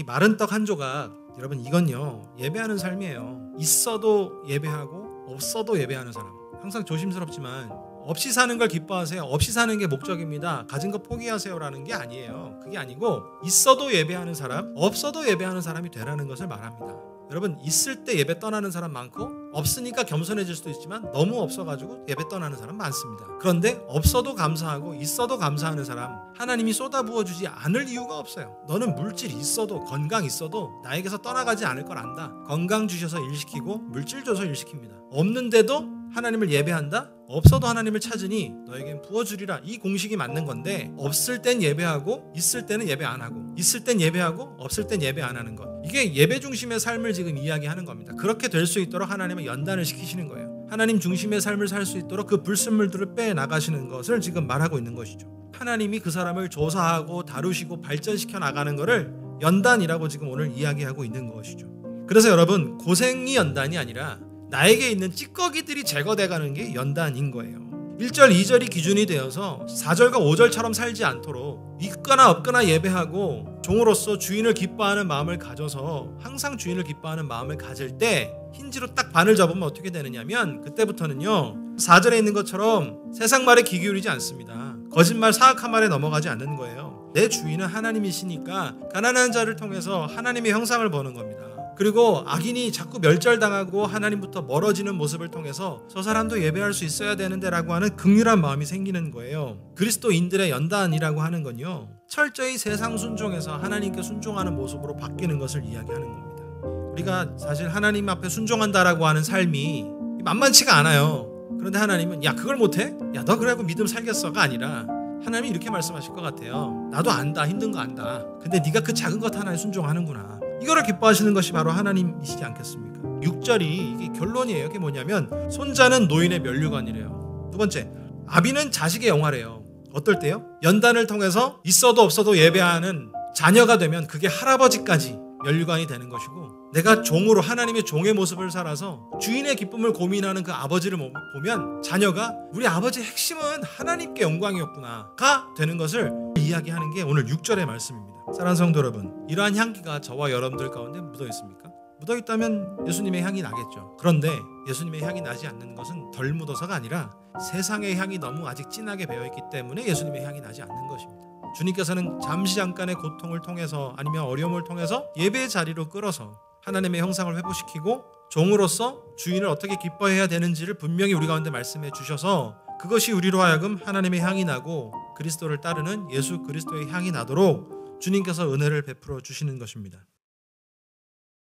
이 마른 떡 한 조각, 여러분 이건요 예배하는 삶이에요. 있어도 예배하고 없어도 예배하는 사람. 항상 조심스럽지만 없이 사는 걸 기뻐하세요. 없이 사는 게 목적입니다. 가진 거 포기하세요라는 게 아니에요. 그게 아니고 있어도 예배하는 사람, 없어도 예배하는 사람이 되라는 것을 말합니다. 여러분 있을 때 예배 떠나는 사람 많고 없으니까 겸손해질 수도 있지만 너무 없어가지고 예배 떠나는 사람 많습니다. 그런데 없어도 감사하고 있어도 감사하는 사람, 하나님이 쏟아부어주지 않을 이유가 없어요. 너는 물질 있어도 건강 있어도 나에게서 떠나가지 않을 걸 안다. 건강 주셔서 일시키고 물질 줘서 일시킵니다. 없는데도 하나님을 예배한다? 없어도 하나님을 찾으니 너에겐 부어주리라. 이 공식이 맞는 건데 없을 땐 예배하고 있을 때는 예배 안 하고 있을 땐 예배하고 없을 땐 예배 안 하는 것, 이게 예배 중심의 삶을 지금 이야기하는 겁니다. 그렇게 될 수 있도록 하나님은 연단을 시키시는 거예요. 하나님 중심의 삶을 살 수 있도록 그 불순물들을 빼나가시는 것을 지금 말하고 있는 것이죠. 하나님이 그 사람을 조사하고 다루시고 발전시켜 나가는 것을 연단이라고 지금 오늘 이야기하고 있는 것이죠. 그래서 여러분 고생이 연단이 아니라 나에게 있는 찌꺼기들이 제거돼가는 게 연단인 거예요. 1절 2절이 기준이 되어서 4절과 5절처럼 살지 않도록 있거나 없거나 예배하고 종으로서 주인을 기뻐하는 마음을 가져서 항상 주인을 기뻐하는 마음을 가질 때 힌지로 딱 반을 접으면 어떻게 되느냐면 그때부터는요 4절에 있는 것처럼 세상 말에 귀 기울이지 않습니다. 거짓말 사악한 말에 넘어가지 않는 거예요. 내 주인은 하나님이시니까 가난한 자를 통해서 하나님의 형상을 보는 겁니다. 그리고 악인이 자꾸 멸절당하고 하나님부터 멀어지는 모습을 통해서 저 사람도 예배할 수 있어야 되는데 라고 하는 긍휼한 마음이 생기는 거예요. 그리스도인들의 연단이라고 하는 건요 철저히 세상 순종에서 하나님께 순종하는 모습으로 바뀌는 것을 이야기하는 겁니다. 우리가 사실 하나님 앞에 순종한다라고 하는 삶이 만만치가 않아요. 그런데 하나님은 야 그걸 못해? 야 너 그래갖고 믿음 살겠어가 아니라 하나님이 이렇게 말씀하실 것 같아요. 나도 안다, 힘든 거 안다. 근데 네가 그 작은 것 하나에 순종하는구나. 이거를 기뻐하시는 것이 바로 하나님이시지 않겠습니까? 6절이 이게 결론이에요. 이게 뭐냐면 손자는 노인의 면류관이래요. 두 번째, 아비는 자식의 영화래요. 어떨 때요? 연단을 통해서 있어도 없어도 예배하는 자녀가 되면 그게 할아버지까지 면류관이 되는 것이고, 내가 종으로 하나님의 종의 모습을 살아서 주인의 기쁨을 고민하는 그 아버지를 보면 자녀가 우리 아버지의 핵심은 하나님께 영광이었구나가 되는 것을 이야기하는 게 오늘 6절의 말씀입니다. 사랑하는 성도 여러분, 이러한 향기가 저와 여러분들 가운데 묻어 있습니까? 묻어 있다면 예수님의 향이 나겠죠. 그런데 예수님의 향이 나지 않는 것은 덜 묻어서가 아니라 세상의 향이 너무 아직 진하게 배어있기 때문에 예수님의 향이 나지 않는 것입니다. 주님께서는 잠시 잠깐의 고통을 통해서 아니면 어려움을 통해서 예배의 자리로 끌어서 하나님의 형상을 회복시키고 종으로서 주인을 어떻게 기뻐해야 되는지를 분명히 우리 가운데 말씀해 주셔서 그것이 우리로 하여금 하나님의 향이 나고 그리스도를 따르는 예수 그리스도의 향이 나도록 주님께서 은혜를 베풀어 주시는 것입니다.